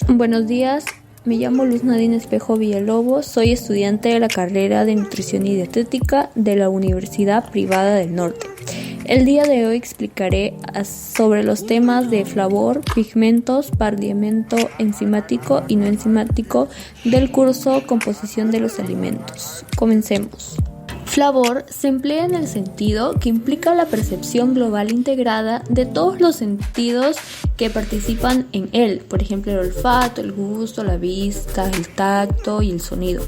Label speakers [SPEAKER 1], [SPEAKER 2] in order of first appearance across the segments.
[SPEAKER 1] Buenos días, me llamo Luz Nadine Espejo Villalobos, soy estudiante de la carrera de Nutrición y Dietética de la Universidad Privada del Norte. El día de hoy explicaré sobre los temas de flavor, pigmentos, parlamento enzimático y no enzimático del curso Composición de los Alimentos. Comencemos. Flavor se emplea en el sentido que implica la percepción global integrada de todos los sentidos que participan en él, por ejemplo el olfato, el gusto, la vista, el tacto y el sonido,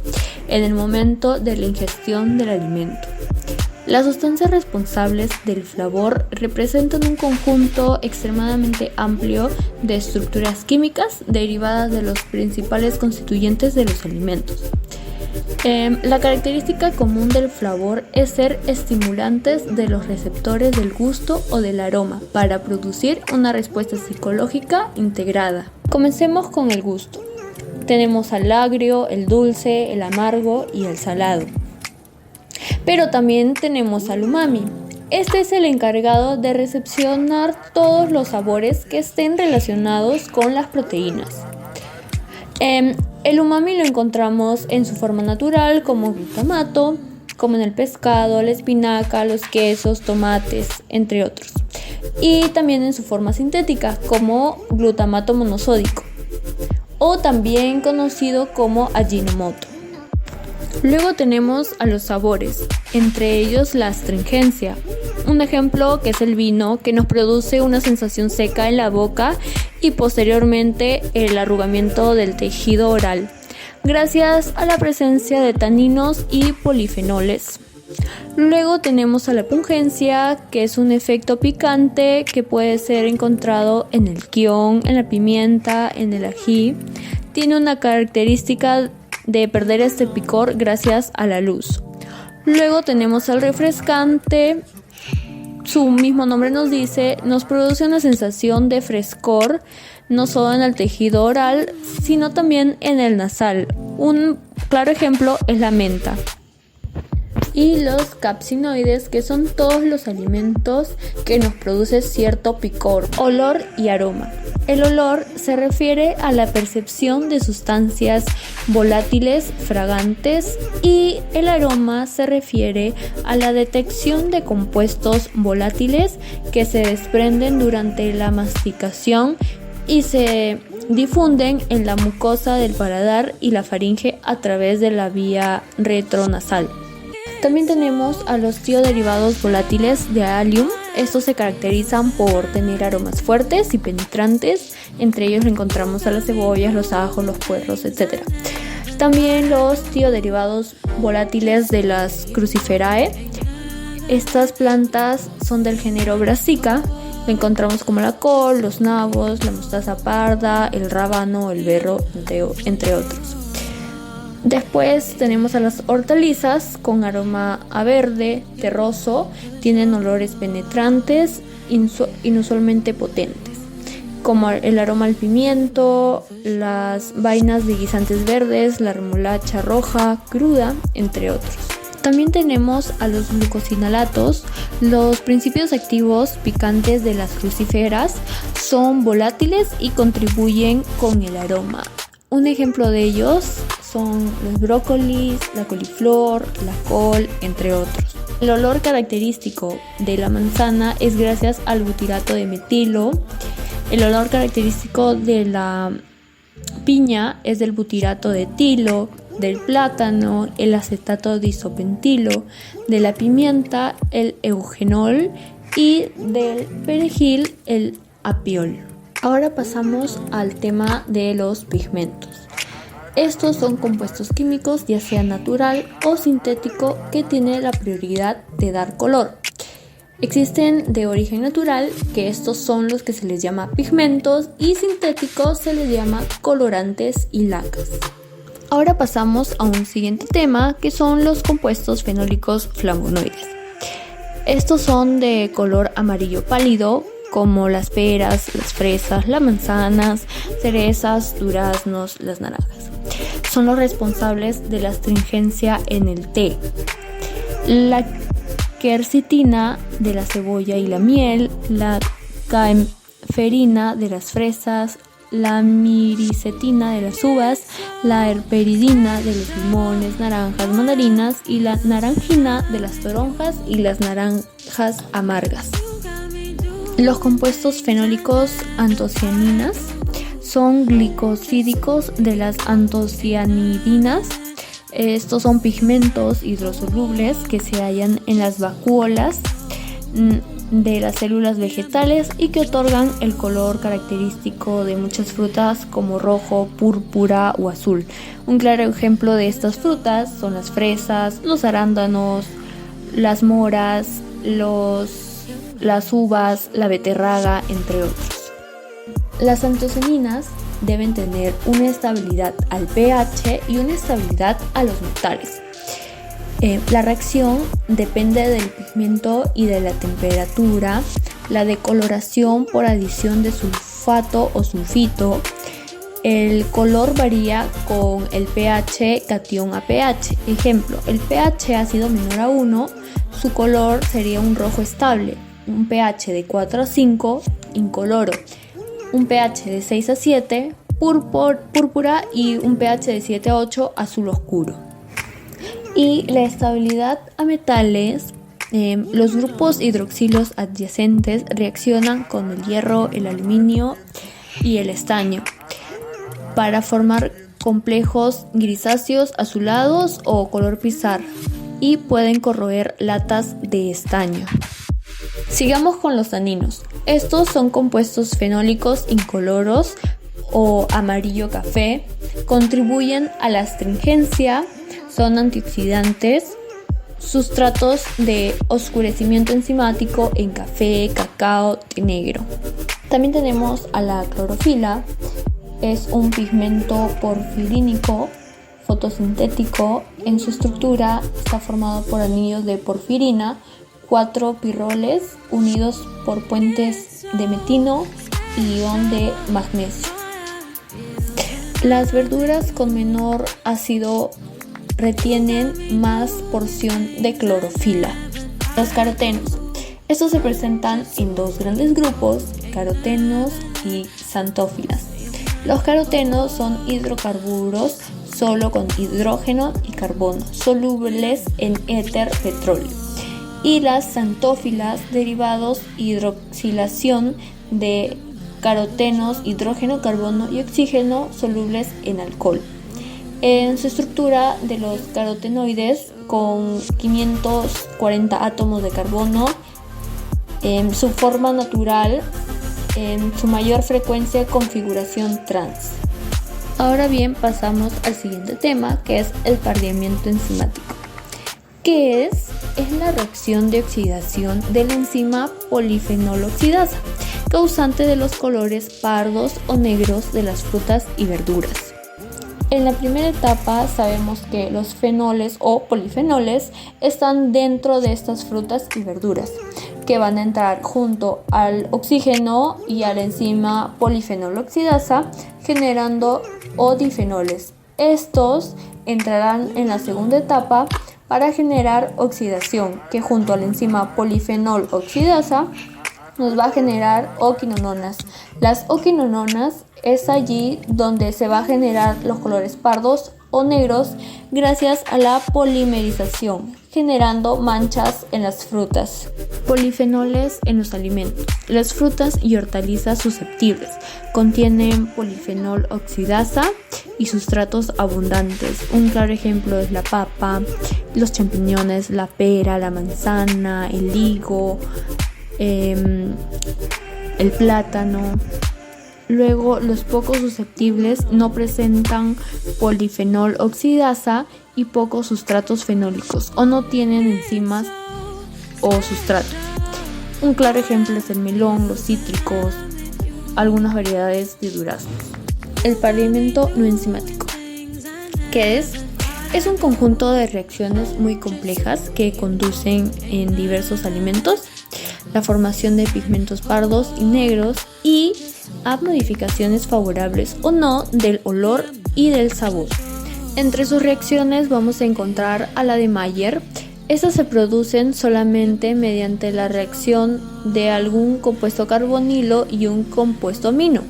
[SPEAKER 1] en el momento de la ingestión del alimento. Las sustancias responsables del flavor representan un conjunto extremadamente amplio de estructuras químicas derivadas de los principales constituyentes de los alimentos. La característica común del flavor es ser estimulantes de los receptores del gusto o del aroma para producir una respuesta psicológica integrada. Comencemos con el gusto. Tenemos al agrio, el dulce, el amargo y el salado. Pero también tenemos al umami. Este es el encargado de recepcionar todos los sabores que estén relacionados con las proteínas. El umami lo encontramos en su forma natural como glutamato, como en el pescado, la espinaca, los quesos, tomates, entre otros. Y también en su forma sintética como glutamato monosódico, o también conocido como Ajinomoto. Luego tenemos a los sabores, entre ellos la astringencia. Un ejemplo que es el vino, que nos produce una sensación seca en la boca y posteriormente el arrugamiento del tejido oral, gracias a la presencia de taninos y polifenoles. Luego tenemos a la pungencia, que es un efecto picante que puede ser encontrado en el kion, en la pimienta, en el ají. Tiene una característica de perder este picor gracias a la luz. Luego tenemos al refrescante. Su mismo nombre nos dice, nos produce una sensación de frescor, no solo en el tejido oral, sino también en el nasal. Un claro ejemplo es la menta. Y los capsinoides, que son todos los alimentos que nos producen cierto picor, olor y aroma. El olor se refiere a la percepción de sustancias volátiles, fragantes, y el aroma se refiere a la detección de compuestos volátiles que se desprenden durante la masticación y se difunden en la mucosa del paladar y la faringe a través de la vía retronasal. También tenemos a los tioderivados volátiles de Allium. Estos se caracterizan por tener aromas fuertes y penetrantes. Entre ellos encontramos a las cebollas, los ajos, los puerros, etc. También los tioderivados volátiles de las Cruciferae. Estas plantas son del género Brassica. Lo encontramos como la col, los nabos, la mostaza parda, el rábano, el berro, entre otros. Después tenemos a las hortalizas con aroma a verde, terroso, tienen olores penetrantes, inusualmente potentes, como el aroma al pimiento, las vainas de guisantes verdes, la remolacha roja, cruda, entre otros. También tenemos a los glucosinolatos. Los principios activos picantes de las crucíferas son volátiles y contribuyen con el aroma. Un ejemplo de ellos son los brócolis, la coliflor, la col, entre otros. El olor característico de la manzana es gracias al butirato de metilo. El olor característico de la piña es del butirato de etilo, del plátano, el acetato de isopentilo, de la pimienta, el eugenol, y del perejil, el apiol. Ahora pasamos al tema de los pigmentos. Estos son compuestos químicos, ya sea natural o sintético, que tienen la prioridad de dar color. Existen de origen natural, que estos son los que se les llama pigmentos, y sintéticos se les llama colorantes y lacas. Ahora pasamos a un siguiente tema, que son los compuestos fenólicos flavonoides. Estos son de color amarillo pálido, como las peras, las fresas, las manzanas, cerezas, duraznos, las naranjas. Son los responsables de la astringencia en el té. La quercetina de la cebolla y la miel, la caemferina de las fresas, la miricetina de las uvas, la herperidina de los limones, naranjas, mandarinas y la narangina de las toronjas y las naranjas amargas. Los compuestos fenólicos antocianinas son glicosídicos de las antocianidinas. Estos son pigmentos hidrosolubles que se hallan en las vacuolas de las células vegetales y que otorgan el color característico de muchas frutas como rojo, púrpura o azul. Un claro ejemplo de estas frutas son las fresas, los arándanos, las moras, las uvas, la beterraga, entre otros. Las antocianinas deben tener una estabilidad al pH y una estabilidad a los metales. La reacción depende del pigmento y de la temperatura, la decoloración por adición de sulfato o sulfito. El color varía con el pH catión a pH. Ejemplo, el pH ácido menor a 1, su color sería un rojo estable. Un pH de 4 a 5, incoloro. Un pH de 6 a 7, púrpura, y un pH de 7 a 8, azul oscuro. Y la estabilidad a metales, los grupos hidroxilos adyacentes reaccionan con el hierro, el aluminio y el estaño para formar complejos grisáceos, azulados o color pizarra, y pueden corroer latas de estaño. Sigamos con los taninos. Estos son compuestos fenólicos incoloros o amarillo café, contribuyen a la astringencia, son antioxidantes, sustratos de oscurecimiento enzimático en café, cacao, té negro. También tenemos a la clorofila, es un pigmento porfirínico fotosintético. En su estructura está formado por anillos de porfirina, 4 pirroles unidos por puentes de metino y ion de magnesio. Las verduras con menor ácido retienen más porción de clorofila. Los carotenos. Estos se presentan en dos grandes grupos, carotenos y xantófilas. Los carotenos son hidrocarburos solo con hidrógeno y carbono, solubles en éter petróleo. Y las xantófilas, derivados hidroxilación de carotenos, hidrógeno, carbono y oxígeno, solubles en alcohol. En su estructura de los carotenoides, con 540 átomos de carbono, en su forma natural, en su mayor frecuencia, configuración trans. Ahora bien, pasamos al siguiente tema, que es el pardeamiento enzimático. ¿Qué es? Es la reacción de oxidación de la enzima polifenol oxidasa, causante de los colores pardos o negros de las frutas y verduras. En la primera etapa sabemos que los fenoles o polifenoles están dentro de estas frutas y verduras, que van a entrar junto al oxígeno y a la enzima polifenol oxidasa, generando odifenoles. Estos entrarán en la segunda etapa para generar oxidación, que junto a la enzima polifenol oxidasa nos va a generar oquinononas. Las oquinononas es allí donde se va a generar los colores pardos o negros gracias a la polimerización, generando manchas en las frutas. Polifenoles en los alimentos. Las frutas y hortalizas susceptibles contienen polifenol oxidasa y sustratos abundantes. Un claro ejemplo es la papa, los champiñones, la pera, la manzana, el higo, el plátano. Luego, los poco susceptibles no presentan polifenol oxidasa y pocos sustratos fenólicos, o no tienen enzimas o sustratos. Un claro ejemplo es el melón, los cítricos, algunas variedades de duraznos. El pardeamiento no enzimático. ¿Qué es? Es un conjunto de reacciones muy complejas que conducen en diversos alimentos, la formación de pigmentos pardos y negros y a modificaciones favorables o no del olor y del sabor. Entre sus reacciones vamos a encontrar a la de Mayer. Estas se producen solamente mediante la reacción de algún compuesto carbonilo y un compuesto amino.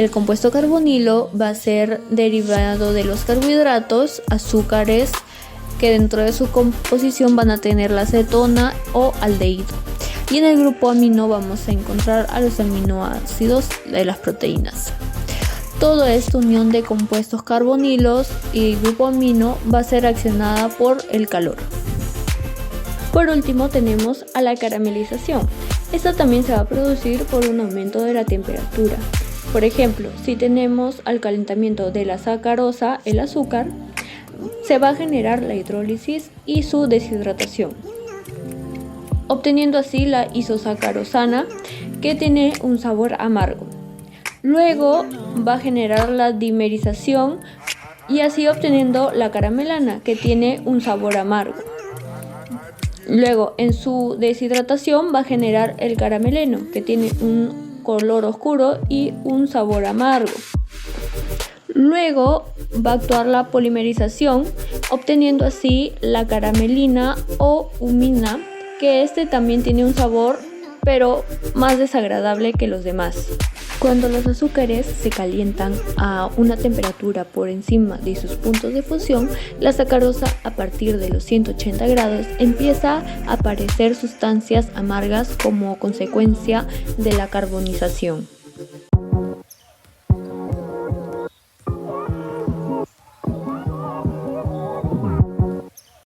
[SPEAKER 1] El compuesto carbonilo va a ser derivado de los carbohidratos, azúcares, que dentro de su composición van a tener la cetona o aldehído. Y en el grupo amino vamos a encontrar a los aminoácidos de las proteínas. Toda esta unión de compuestos carbonilos y grupo amino va a ser accionada por el calor. Por último tenemos a la caramelización. Esta también se va a producir por un aumento de la temperatura. Por ejemplo, si tenemos al calentamiento de la sacarosa, el azúcar, se va a generar la hidrólisis y su deshidratación, obteniendo así la isosacarosana, que tiene un sabor amargo. Luego va a generar la dimerización y así obteniendo la caramelana, que tiene un sabor amargo. Luego en su deshidratación va a generar el carameleno, que tiene un color oscuro y un sabor amargo. Luego va a actuar la polimerización, obteniendo así la caramelina o humina, que también tiene un sabor pero más desagradable que los demás. Cuando los azúcares se calientan a una temperatura por encima de sus puntos de fusión, la sacarosa a partir de los 180 grados empieza a aparecer sustancias amargas como consecuencia de la carbonización.